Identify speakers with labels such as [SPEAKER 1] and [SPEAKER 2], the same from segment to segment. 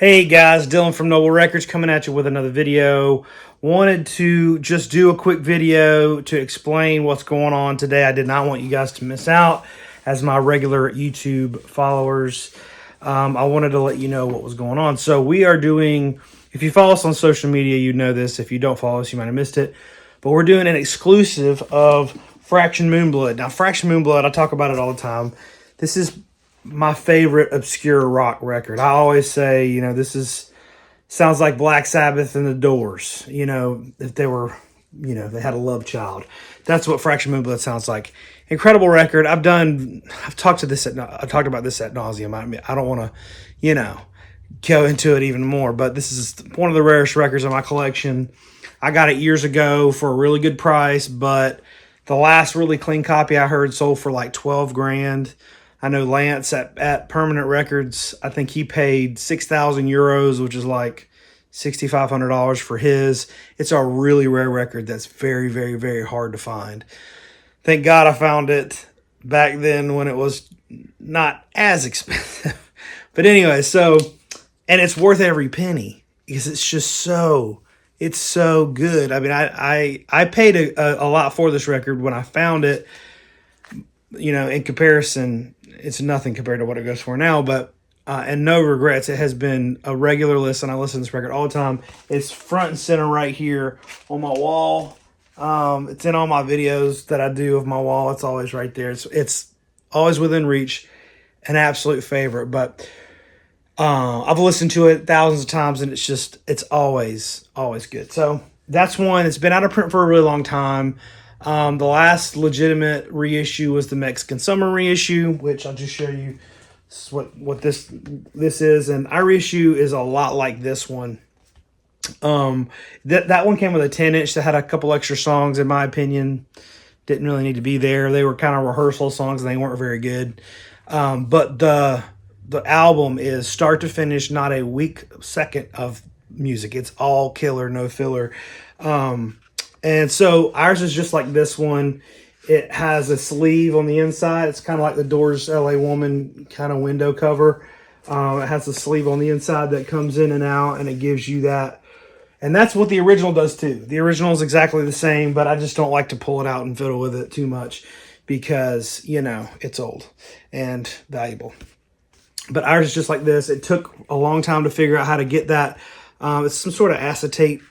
[SPEAKER 1] Hey guys, Dylan from Noble Records coming at you with another video. Wanted to just do a quick video to explain what's going on today. I did not want you guys to miss out as my regular YouTube followers. I wanted to let you know what was going on. So we are doing, if you follow us on social media, you know this. If you don't follow us, you might have missed it. But we're doing an exclusive of Fraction Moonblood. Now, Fraction Moonblood, I talk about it all the time. This is my favorite obscure rock record. I always say, this sounds like Black Sabbath and the Doors. If they were, they had a love child. That's what Fraction Moonblood sounds like. Incredible record. I've talked about this ad nauseum. I don't want to, go into it even more, but this is one of the rarest records in my collection. I got it years ago for a really good price, but the last really clean copy I heard sold for like 12 grand. I know Lance at Permanent Records, I think he paid 6,000 euros, which is like $6,500 for his. It's a really rare record that's very, very, very hard to find. Thank God I found it back then when it was not as expensive. But anyway, and it's worth every penny because it's so good. I mean, I paid a lot for this record when I found it. In comparison, it's nothing compared to what it goes for now, but and no regrets. It has been a regular listen. I listen to this record all the time. It's front and center right here on my wall. It's in all my videos that I do of my wall. It's always right there. It's always within reach. An absolute favorite, but I've listened to it thousands of times, and it's always good. So that's one. It's been out of print for a really long time. The last legitimate reissue was the Mexican Summer reissue, which I'll just show you what this is. And our reissue is a lot like this one. That one came with a 10-inch that had a couple extra songs, in my opinion. Didn't really need to be there. They were kind of rehearsal songs, and they weren't very good. But the album is start to finish, not a weak second of music. It's all killer, no filler. And so ours is just like this one. It has a sleeve on the inside. It's kind of like the Doors LA Woman kind of window cover. It has a sleeve on the inside that comes in and out, and it gives you that. And that's what the original does too. The original is exactly the same, but I just don't like to pull it out and fiddle with it too much because, it's old and valuable. But ours is just like this. It took a long time to figure out how to get that. It's some sort of acetate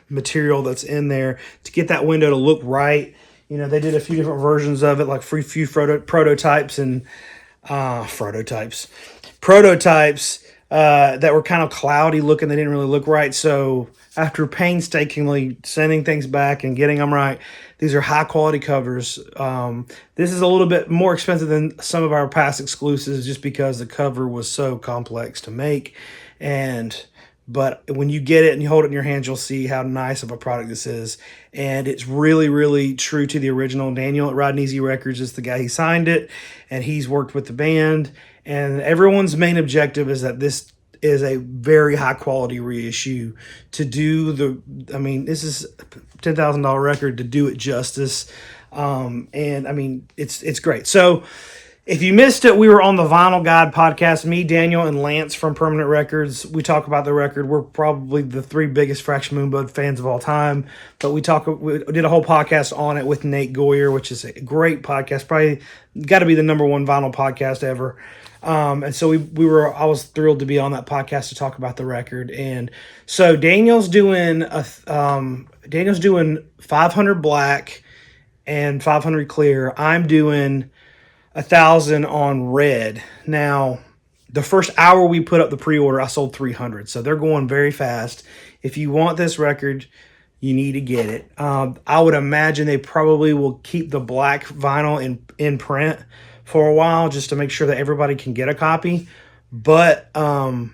[SPEAKER 1] material that's in there to get that window to look right. They did a few different versions of it, like few prototypes and prototypes that were kind of cloudy looking. They didn't really look right. So after painstakingly sending things back and getting them right, these are high quality covers. This is a little bit more expensive than some of our past exclusives just because the cover was so complex to make. But when you get it and you hold it in your hands, you'll see how nice of a product this is. And it's really, really true to the original. Daniel at Rod and Easy Records is the guy who signed it, and he's worked with the band. And everyone's main objective is that this is a very high quality reissue to do this is a $10,000 record to do it justice. It's great. So if you missed it, we were on the Vinyl Guide podcast. Me, Daniel, and Lance from Permanent Records. We talk about the record. We're probably the three biggest Fraction Moonblood fans of all time. But we did a whole podcast on it with Nate Goyer, which is a great podcast. Probably got to be the number one vinyl podcast ever. And so I was thrilled to be on that podcast to talk about the record. And so Daniel's doing 500 black and 500 clear. I'm doing 1,000 on red. Now, the first hour we put up the pre-order, I sold 300. So they're going very fast. If you want this record, you need to get it. I would imagine they probably will keep the black vinyl in print for a while just to make sure that everybody can get a copy. But the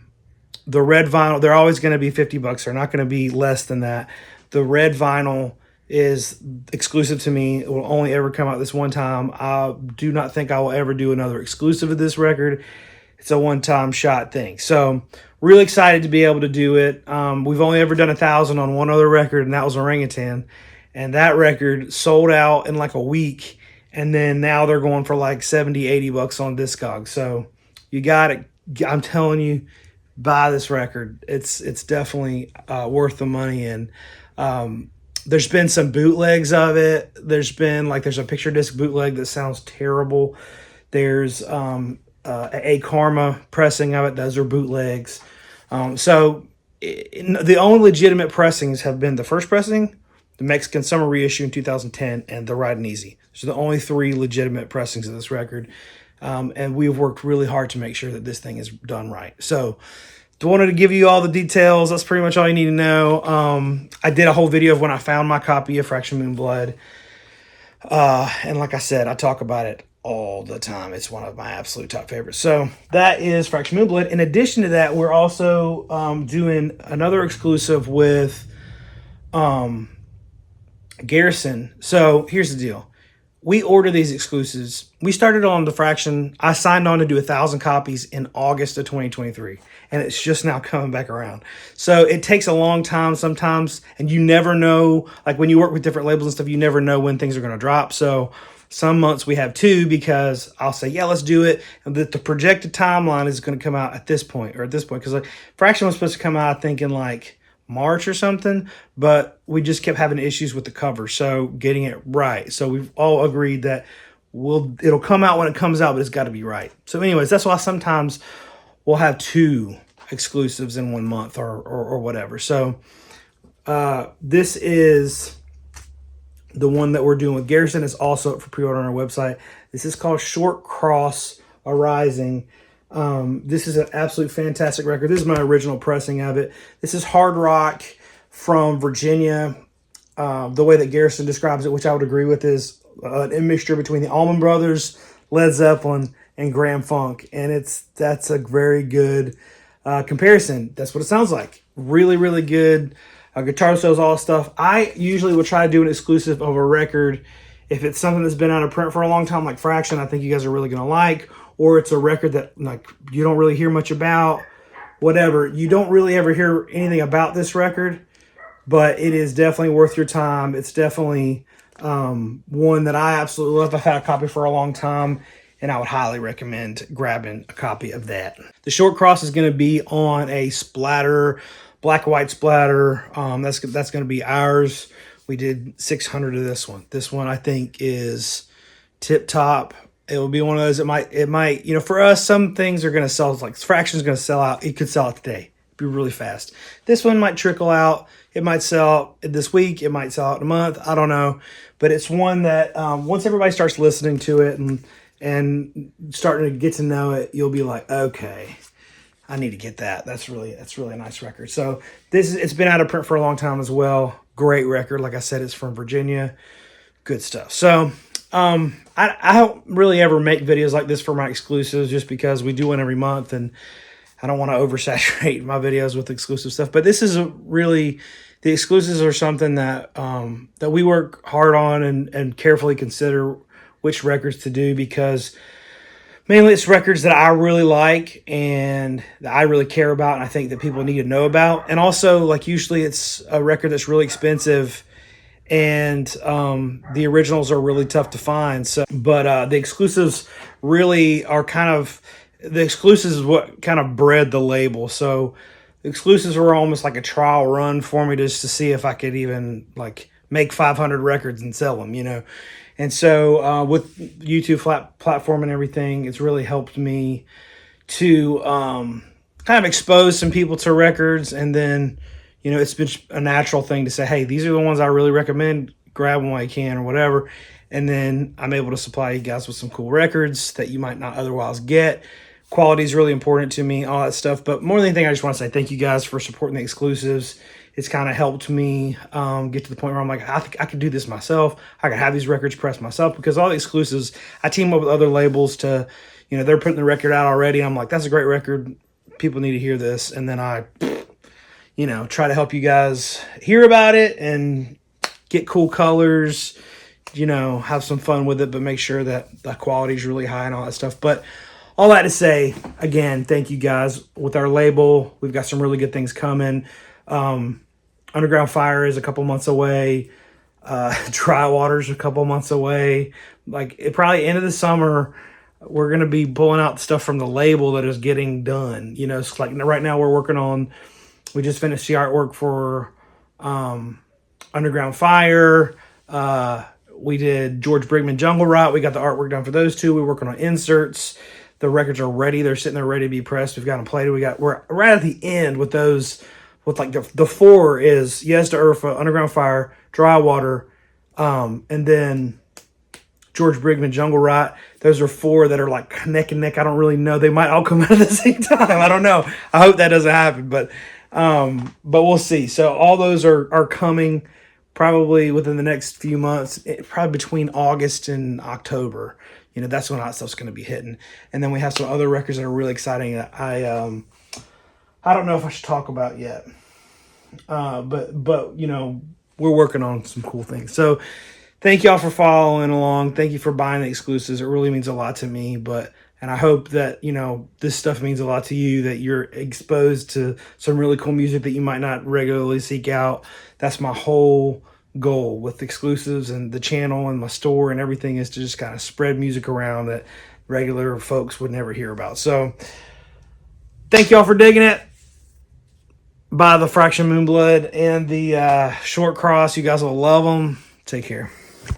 [SPEAKER 1] red vinyl, they're always going to be $50. They're not going to be less than that. The red vinyl is exclusive to me. It will only ever come out this one time. I do not think I will ever do another exclusive of this record. It's a one-time shot thing. So really excited to be able to do it. We've only ever done 1,000 on one other record, and that was Orangutan. And that record sold out in like a week. And then now they're going for like $70, $80 on Discogs. So you got it. I'm telling you, buy this record. It's definitely worth the money. And there's been some bootlegs of it. There's a picture disc bootleg that sounds terrible. There's a Karma pressing of it. Those are bootlegs. The only legitimate pressings have been the first pressing, the Mexican Summer reissue in 2010, and the Riding Easy. So the only 3 legitimate pressings of this record. And we've worked really hard to make sure that this thing is done right. So I wanted to give you all the details. That's pretty much all you need to know. I did a whole video of when I found my copy of Fraction Moonblood. And like I said, I talk about it all the time. It's one of my absolute top favorites. So that is Fraction Moonblood. In addition to that, we're also doing another exclusive with Garrison. So here's the deal. We order these exclusives. We started on the Fraction. I signed on to do 1,000 copies in August of 2023, and it's just now coming back around. So it takes a long time sometimes, and you never know, like when you work with different labels and stuff, you never know when things are going to drop. So some months we have 2 because I'll say, yeah, let's do it. And the projected timeline is going to come out at this point, because like Fraction was supposed to come out, I think, in like March or something, but we just kept having issues with the cover, so getting it right. So we've all agreed that it'll come out when it comes out, but it's got to be right. So anyways, that's why sometimes we'll have 2 exclusives in 1 month or whatever. So this is the one that we're doing with Garrison. Is also up for pre-order on our website. This is called Short Cross Arising. This is an absolute fantastic record. This is my original pressing of it. This is hard rock from Virginia. The way that Garrison describes it, which I would agree with, is a mixture between the Allman Brothers, Led Zeppelin, and Grand Funk. And that's a very good comparison. That's what it sounds like. Really, really good. Guitar solos, all stuff. I usually will try to do an exclusive of a record if it's something that's been out of print for a long time, like Fraction. I think you guys are really going to like. Or it's a record that like you don't really hear much about, whatever. You don't really ever hear anything about this record, but it is definitely worth your time. It's definitely one that I absolutely love. I've had a copy for a long time, and I would highly recommend grabbing a copy of that. The Short Cross is going to be on a splatter, black and white splatter. That's going to be ours. We did 600 of this one. This one I think is tip top. It will be one of those. It might, you know, for us, some things are going to sell. Like Fraction's going to sell out. It could sell out today. Be really fast. This one might trickle out. It might sell out this week. It might sell out in a month. I don't know. But it's one that once everybody starts listening to it and starting to get to know it, you'll be like, okay, I need to get that. That's really a nice record. So it's been out of print for a long time as well. Great record. Like I said, it's from Virginia. Good stuff. So I don't really ever make videos like this for my exclusives just because we do one every month and I don't want to oversaturate my videos with exclusive stuff. But this is the exclusives are something that that we work hard on and carefully consider which records to do, because mainly it's records that I really like and that I really care about and I think that people need to know about. And also, like, usually it's a record that's really expensive and the originals are really tough to find. So, but the exclusives really are the exclusives is what kind of bred the label. So the exclusives were almost like a trial run for me just to see if I could even like make 500 records and sell them, you know. And so with YouTube platform and everything, it's really helped me to kind of expose some people to records. And then, you know, it's been a natural thing to say, hey, these are the ones I really recommend. Grab them while you can or whatever. And then I'm able to supply you guys with some cool records that you might not otherwise get. Quality is really important to me, all that stuff. But more than anything, I just want to say thank you guys for supporting the exclusives. It's kind of helped me get to the point where I'm like, I think I could do this myself. I could have these records pressed myself, because all the exclusives, I team up with other labels to, you know, they're putting the record out already. I'm like, that's a great record. People need to hear this. And then I, you know, try to help you guys hear about it and get cool colors, you know, have some fun with it, but make sure that the quality is really high and all that stuff. But all that to say, again, thank you guys. With our label, we've got some really good things coming. Underground Fire is a couple months away. Dry Water's a couple months away. Like, it probably end of the summer, we're going to be pulling out stuff from the label that is getting done. You know, it's like right now we're working on, we just finished the artwork for Underground Fire. We did George Brigman Jungle Rot. We got the artwork done for those two. We're working on inserts. The records are ready. They're sitting there ready to be pressed. We've got them plated. We're right at the end with those, with like the four is Yes to Urfa, Underground Fire, Dry Water, and then George Brigman Jungle Rot. Those are four that are like neck and neck. I don't really know. They might all come out at the same time. I don't know. I hope that doesn't happen, but we'll see. So all those are coming probably within the next few months, probably between August and October. You know, that's when that stuff's going to be hitting. And then we have some other records that are really exciting that I don't know if I should talk about yet. But you know, we're working on some cool things. So thank y'all for following along. Thank you for buying the exclusives. It really means a lot to me. And I hope that, you know, this stuff means a lot to you, that you're exposed to some really cool music that you might not regularly seek out. That's my whole goal with exclusives and the channel and my store and everything, is to just kind of spread music around that regular folks would never hear about. So thank y'all for digging it. Buy the Fraction Moonblood and the Short Cross. You guys will love them. Take care.